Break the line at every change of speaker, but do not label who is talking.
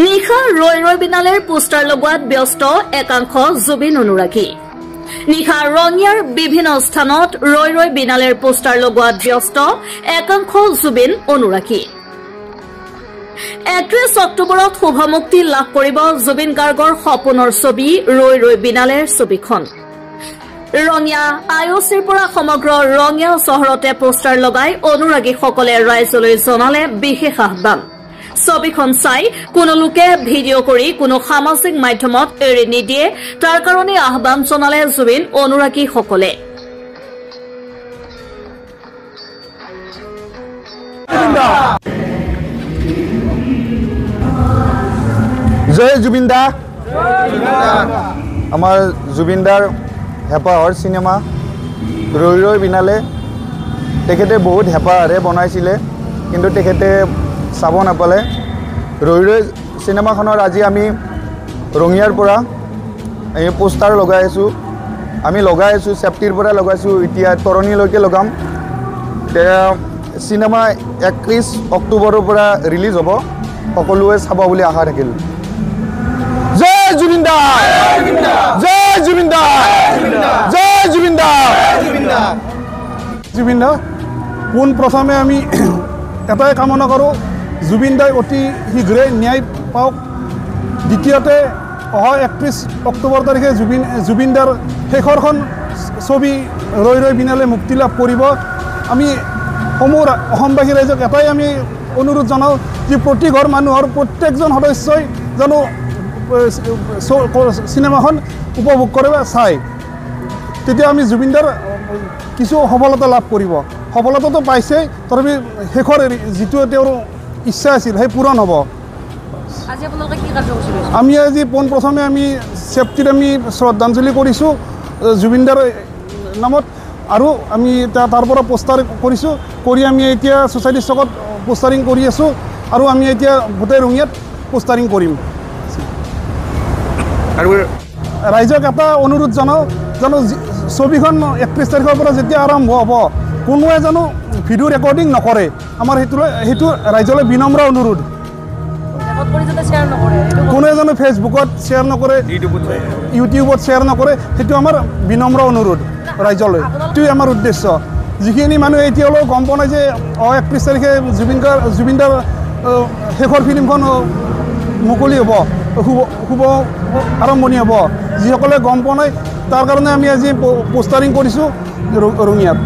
নিশা ৰৈ ৰৈ বিনালেৰ পোষ্টাৰ লগোৱাত ব্যস্ত একাংশ জুবিন অনুৰাগী নিশা ৰঙিয়াৰ বিভিন্ন স্থানত ৰৈ ৰৈ বিনালেৰ পোষ্টাৰ লগোৱাত ব্যস্ত একাংশ জুবিন অনুৰাগী 31 অক্টোবৰত শুভমুক্তি লাভ কৰিব জুবিন গাৰ্গৰ সপোনৰ ছবি ৰৈ ৰৈ বিনালেৰ ছবিখন ৰঙিয়া আইঅচিৰ পৰা সমগ্ৰ ৰঙিয়া চহৰতে পোষ্টাৰ লগাই অনুৰাগীসকলে ৰাইজলৈ জনালে বিশেষ আহ্বান ছবিখন চাই কোনো লোকে ভিডিঅ' কৰি কোনো সামাজিক মাধ্যমত এৰি নিদিয়ে তাৰ কাৰণে আহ্বান জনালে জুবিন অনুৰাগীসকলে
জয় জুবিনদা আমাৰ জুবিনদাৰ হেঁপাহৰ চিনেমা ৰৈ ৰৈ বিনালে তেখেতে বহুত হেঁপাহেৰে বনাইছিলে কিন্তু তেখেতে চাব নাপালে ৰৈ ৰৈ চিনেমাখনৰ আজি আমি ৰঙিয়াৰ পৰা এই পোষ্টাৰ লগাই আছোঁ আমি লগাই আছোঁ চেফটিৰ পৰা লগাইছোঁ এতিয়া তৰণীলৈকে লগাম চিনেমা 31 অক্টোবৰৰ পৰা ৰিলিজ হ'ব সকলোৱে চাব বুলি আশা থাকিল জয় জুবিনদা জয় জুবিনদা জয় জুবিনদা
জুবিনদা পোন প্ৰথমে আমি এটাই কামনা কৰোঁ জুবিনদাই অতি শীঘ্ৰে ন্যায় পাওক দ্বিতীয়তে অহা 31 অক্টোবৰ তাৰিখে জুবিনদাৰ শেষৰখন ছবি ৰৈ ৰৈ বিনালে মুক্তি লাভ কৰিব আমি সমূহ অসমবাসী ৰাইজক এটাই আমি অনুৰোধ জনাওঁ যে প্ৰতি ঘৰ মানুহৰ প্ৰত্যেকজন সদস্যই জানো চিনেমাখন উপভোগ কৰে বা চায় তেতিয়া আমি জুবিনদাৰ কিছু সফলতা লাভ কৰিব সফলতাটো পাইছেই তথাপি শেষৰ যিটো তেওঁৰ ইচ্ছা আছিল সেই পূৰণ হ'ব আমি আজি পোনপ্ৰথমে আমি চেফটিত আমি শ্ৰদ্ধাঞ্জলি কৰিছোঁ জুবিনদাৰ নামত আৰু আমি তাৰ পৰা পোষ্টাৰ কৰিছোঁ কৰি আমি এতিয়া ছ'চাইটি চকত পোষ্টাৰিং কৰি আছোঁ আৰু আমি এতিয়া গোটেই ৰঙিয়াত পোষ্টাৰিং কৰিম আৰু ৰাইজক এটা অনুৰোধ জনাওঁ জানো ছবিখন 31 তাৰিখৰ পৰা যেতিয়া আৰম্ভ হ'ব কোনোৱে জানো ভিডিঅ' ৰেকৰ্ডিং নকৰে আমাৰ সেইটো ৰাইজলৈ বিনম্ৰ অনুৰোধ কোনোৱে জানো ফেচবুকত শ্বেয়াৰ নকৰে ইউটিউবত শ্বেয়াৰ নকৰে সেইটো আমাৰ বিনম্ৰ অনুৰোধ ৰাইজলৈ এইটোৱে আমাৰ উদ্দেশ্য যিখিনি মানুহে এতিয়ালৈ গম পোৱা নাই যে 31 তাৰিখে জুবিনদাৰ শেষৰ ফিল্মখন মুকলি হ'ব শুভ আৰম্ভণি হ'ব যিসকলে গম পোৱা নাই তাৰ কাৰণে আমি আজি পোষ্টাৰিং কৰিছোঁ ৰঙিয়াত